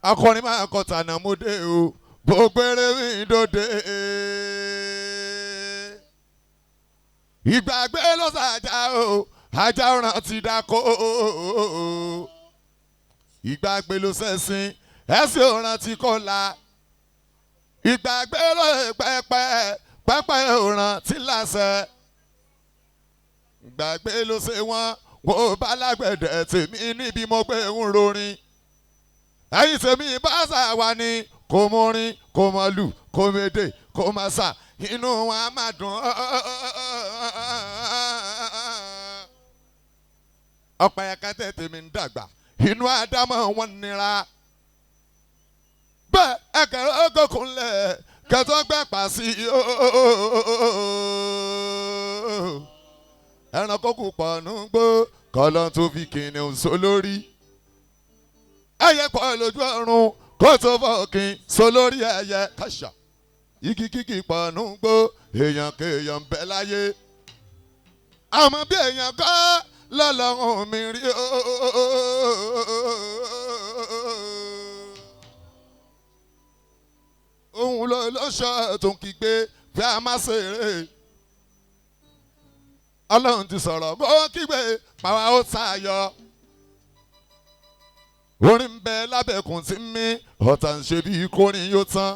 Akọrin máa kọ tànà mo dé o, gbogbo eré mi dòde. Ìgbàgbé ló ṣàjà o, ajá ọ̀ràn ti dákó. Ìgbàgbé ló ṣẹ̀sìn, ẹ̀sìn ọ̀ràn ti kọ́la. Ìgbàgbé ló pẹ́pẹ́ ọ̀ràn ti láṣẹ. Ìgbàgbé ló ṣe wọ́n, wo bá lágbẹ̀dẹ tèmi níbi mo gbé ń rorin. Ẹ̀yin tèmi bá ṣà wá ní kò mọrin, kò mọ lù, kò méde, kò má ṣà, inú wa máa dùn. Ọ̀pọ̀ ẹ̀ka tèmi ń dàgbà, inú àdámọ̀ wọn nira. Bẹ́ẹ̀ ẹ̀kẹ́ ọgọ́kùnlẹ̀ kẹtọ́ gbẹ̀pà sí ẹranko kù pọ̀ nùgbò kọ́lọ́n tó fi kìnìún sólórí. Ẹyẹ pọ̀ lójú ọ̀run kó tó fọ́ọ̀kìn sólórí ẹyẹ kàṣà. Igi kíkì pọ̀ nùgbò èèyàn kéèyàn bẹ́ láyé. Àmọ́ bí èèyàn kọ́ lọ́lọ́run mi rí o. Òun ló ṣọ́ tó ń kígbe pé a má ṣeré. Ọlọ́run ti sọ̀rọ̀ bó kígbe pàwá ó tayọ. Orin ń bẹ lábẹ́kùn tí mi ọ̀tá ń ṣe bí kórin yóò tán.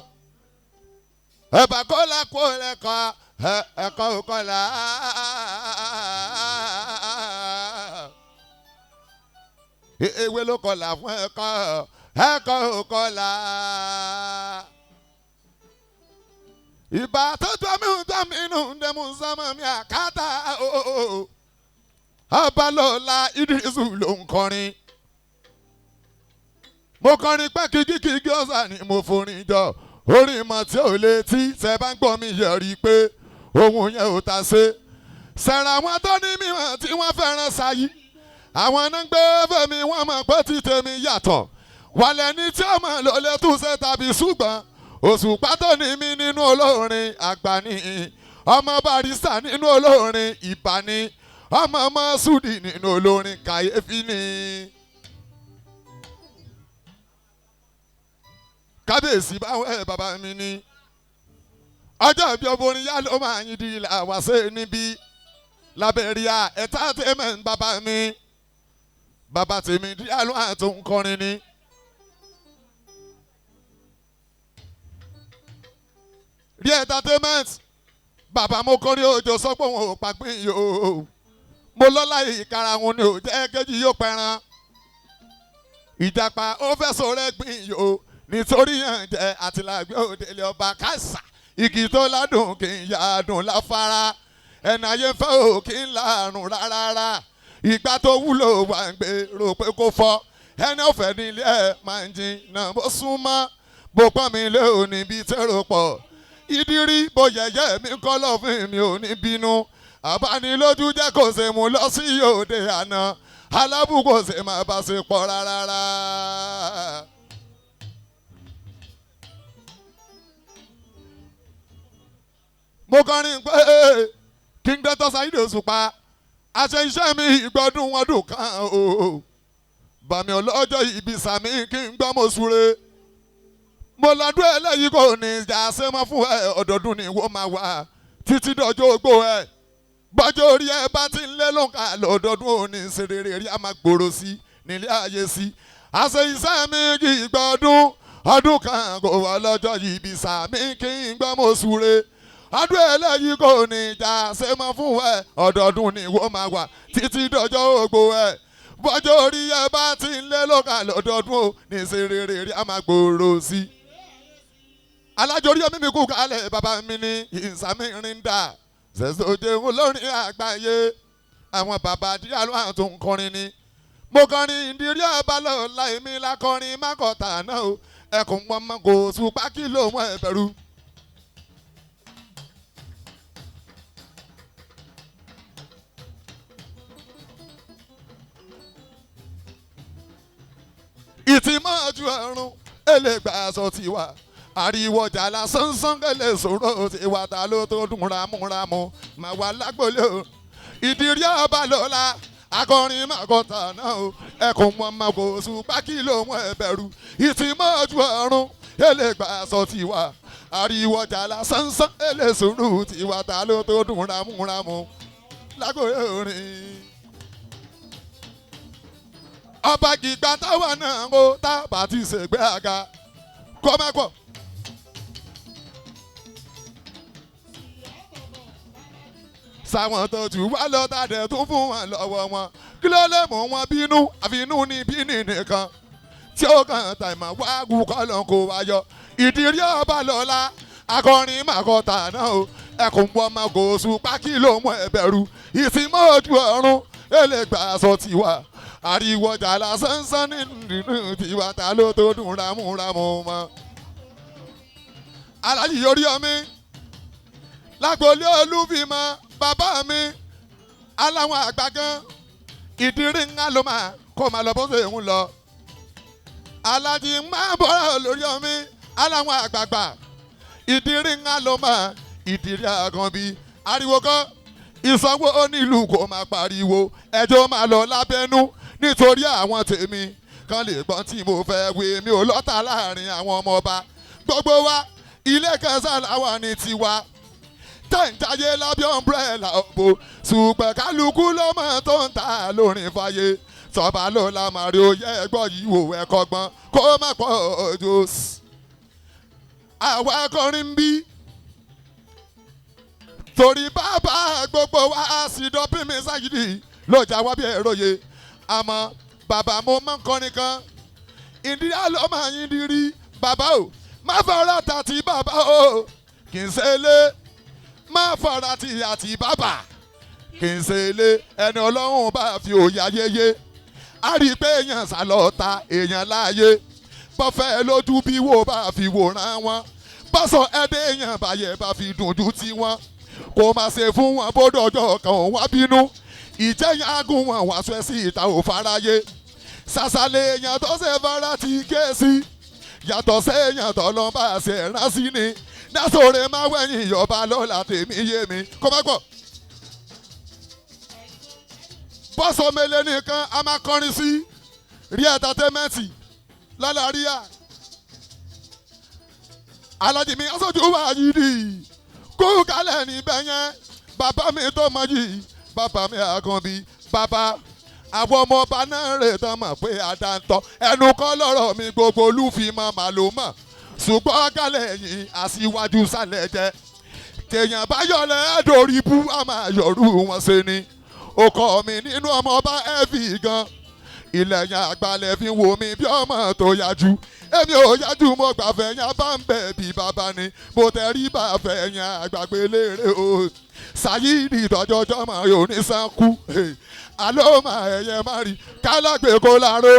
Ẹ̀bà kọ́lá kó lẹ́kọ̀ọ́ ẹ̀kọ́ òkọ́lá. Ewé ló kọlà fún ẹ̀kọ́ òkọ́lá. Ìbá tó tọ́mínú ndẹ́mú sọ́mọ́ mi àkátà o. Abalola Idiris ló ń kọrin. Mo kọrin pé kíkí ọ̀sà ni mo forin jọ. Orin mọ̀ tí ò létí tẹ bá ń gbọ́ mi yẹ̀ rí i pé ohun yẹn ò ta ṣe. Sẹ̀rẹ̀ àwọn tó ní mímọ̀ tí wọ́n fẹ́ràn sáyé. Àwọn náà ń gbé fẹ́mi wọ́n mọ̀ pé tí tèmi yàtọ̀. Wàlẹ̀ ní tí ọmọ ló lè túnṣe tàbí ṣùgbọ́n. Òṣùpá tó ní mí nínú olórin àgbà ni. Ọmọ Barrister nínú olórin ìbà ni. Ọmọ Mọ́súdì nínú olórin kàyéfì ni. Kábíyèsí báwọn bàbá mi ní. Ọjọ́ ìbí ọbọrin yá ló máa yin di ilà wá sí níbí. Lábẹ́ríà entertainment bàbá mi. Bàbá tèmi díà ló àtò ń kọrin ni. Rí entertainment bàbá mo kọrin òjò sọ pé òun ò pàgbín yìí o. Mo lọ́lá ìkara wọn ni ò jẹ́ kejì yóò pẹran. Ìjàpá ó fẹ́ sọ̀rọ̀ ẹ̀gbìn yìí o. Nítorí yàn jẹ́ àtìlágbé òdèlé ọba kásá. Igi tó ládùn kì í yàdùn láfárá. Ẹni ayé fẹ́ ò kí ń lárùn rárá. Ìgbà tó wúlò wà ń gbé rò pé kó fọ́. Ẹni ọ̀fẹ́ nílé ẹ̀ máa ń jìnnà bó súnmọ́. Bó pọ́n mi lé òní bí tẹ́rọ pọ̀. Ìdírí bó yẹ̀yẹ́ mi kọ́ lọ́fìn mi ò ní bínú. Àbánilójú jẹ́ kò ṣe mú lọ sí òde àná. Alábùkù ṣe máa bá ṣe pọ̀ rárá. Mo kọrin pé kí n gbẹ́tọ́ Saheed Osupa àṣẹ iṣẹ́ mi ìgbọ́dún ọdún kan o. Bàmí ọlọ́jọ́ ìbí sàmí kí n gbọ́ mo súre. Mo lọ́dún eléyìí kò ní ìjà ṣe mọ́ fún ẹ ọdọọdún ni wọ́n máa wà títí dọjọ́ ogbó ẹ. Bọ́jọ́ orí ẹ bá ti ń lé lóǹkà lọ́dọọdún òní ṣerere rí a máa gbòòrò sí nílé ayé sí. Àṣẹ iṣẹ́ mi kì í gbọ́dún ọdún kan kò wọ́ lọ́jọ́ ìbí sàmí kí n gbọ́ mo súre. Ọdún eléyìí kò ní ìjà ṣe mọ́ fún ẹ ọdọọdún ni wọ́n máa wà títí dọjọ́ ogbó ẹ. Bọ́jọ́ orí ẹ bá ti ń lé lóǹkà lọ́dọọdún òní ṣerere rí a máa gbòòrò sí. Alájọrí omi mi kú kálẹ̀ bàbá mi ní ìsàmì rìndà ṣẹ̀ṣẹ̀ jẹun lórí àgbáyé àwọn bàbá díẹ̀ ló hàn tó ń kọrin ni. Mo kọrin Ìdírí Aloma èmi lákọrin mákọ̀tà náà o ẹkùn pọnmọ kò Òṣùpá kí ló mọ ẹbẹ̀rù. ìtìmọ́jú ọ̀run elégbà aṣọ tiwa ariwo jàlá sánsán kẹlẹ sọ̀rọ̀ tiwa ta ló tó dùn ramúramú mà wà lágbólé o Ìdírí Ọbalọ́lá akọrin màkọta náà o ẹkùn mọmọ kò Òṣùpá kí ló mú ẹbẹ̀rù ìtìmọ́jú ọ̀run elégbà aṣọ tiwa ariwo jàlá sánsán kẹlẹ sọ̀rọ̀ tiwa ta ló tó dùn ramúramú lágbólé orin. Ọba gíga táwa náà ń kó tábà ti ṣègbè àga kọ́ mẹ́kọ̀ọ́. Sáwọn tó jù wá lọ tàdé tún fún wọn lọ́wọ́ wọn kí ló lè mú wọn bínú àfinú ní bíní nìkan tí ó kàn tàìmọ̀ wá wù kọ́ lọ́n kó wá yọ. Ìdírí Ọbalọ́lá akọrin màkọta náà o ẹkùn ọmọ kò Òṣùpá kí ló mú ẹbẹ̀rù ìtìmọ́jú ọ̀run elégbà aṣọ tiwa ariwo jàlá sánsán nínú tiwa ta ló tó dùn ramúramú mọ́. Aláàjì Oríyọmí lágbolé Olúfìmọ́ bàbá mi aláwọn àgbà gan Ìdírí ńlá ló máa kó máa lọ bó ṣe ń lọ. Aláàjì máa bọ́ra Olóríyọmí aláwọn àgbààgbà Ìdírí ńlá ló máa Ìdírí Àkànbí ariwo kọ́ ìsanwó onílù kò máa pariwo ẹjọ́ máa lọ lábẹ́nú nítorí àwọn tèmi kan lè gbọ́n tí mo fẹ́ wé mi ò lọ́tà láàrin àwọn ọmọ ọba gbogbo wa ilé kẹsàn-án làwọn ní tiwa tẹ̀ǹjáyé lábẹ́ ọ̀mbrẹ́là òbò ṣùgbọ́n kálukú ló mọ̀ tó ń ta lórin fàyè tọ́ba ló la màrí oyè ẹgbọ́ yìí wò ẹ̀kọ́ gbọ́n kó má pọ̀ ojú. àwa akọrin ń bí torí bàbá gbogbo wa sì dọ́bí mi Sáyídì ló jà wá bí èròyè àmọ́ bàbá mo máa ń kọrin kan Ìdírí Aloma Ìdírí bàbá o má fara tàti bàbá o kì í ṣe lé má fara ti àti bàbá kì í ṣe lé ẹni Ọlọ́run bá fi òye ayẹyẹ a rí i pé èèyàn sálọ ta èèyàn láàyè bọ́fẹ́ lójú bí wo bá fi wòran wọn bọ́sọ̀ ẹ̀dẹ́ èèyàn báyẹ̀ bá fi dùn ju tiwọn kò má ṣe fún wọn bódò ọjọ́ kan òun wá bínú ìjẹyìn agún wọn wá sọ sí ìta ò faraye sàṣàlẹ̀ èèyàn tó ṣe fara ti ké sí yàtọ̀ sí èèyàn tó lọ bá ṣe ránṣí ni dásòrè má wẹ̀yìn ìyọba lọ́la tèmi yé mi kó má gbọ́. bọ́sọ̀ mele nìkan a máa kọrin sí rí ẹ̀tàtẹ́mẹ́ǹtì lálàríyà alájì mi aṣojú wa yìí rí kó kálẹ̀ níbẹ̀ yẹn bàbá mi tó mọ yìí bàbá mi Àkànbí bàbá àwọn ọmọ ọba náà rè tán mọ̀ pé àdáńtọ́ ẹnu kọ́ lọ́rọ̀ mi gbogbo Olúfìmọ́ màlúmọ̀ ṣùgbọ́n kálẹ̀ yìí aṣíwájú sálẹ̀ jẹ́ tèèyàn bá yọlẹ̀ ẹ̀dórí bú a máa yọrù wọn ṣe ni ọkọ mi nínú ọmọ ọba ẹ̀fì gan ilẹ̀ yẹn àgbàlẹ̀ fi wò mí bí ọmọ tó yájú èmi ò yájú mo gbàfẹ́ yẹn bá ń bẹ̀ bí bàbá ni mo tẹ̀ rí bàfẹ́ yẹn àgbàgbé lérè o Saheed ìtọ́jọ́jọ́ mọ̀ yóò ní sánkú Aloma ẹ̀yẹ má rí kálágbé kó láró.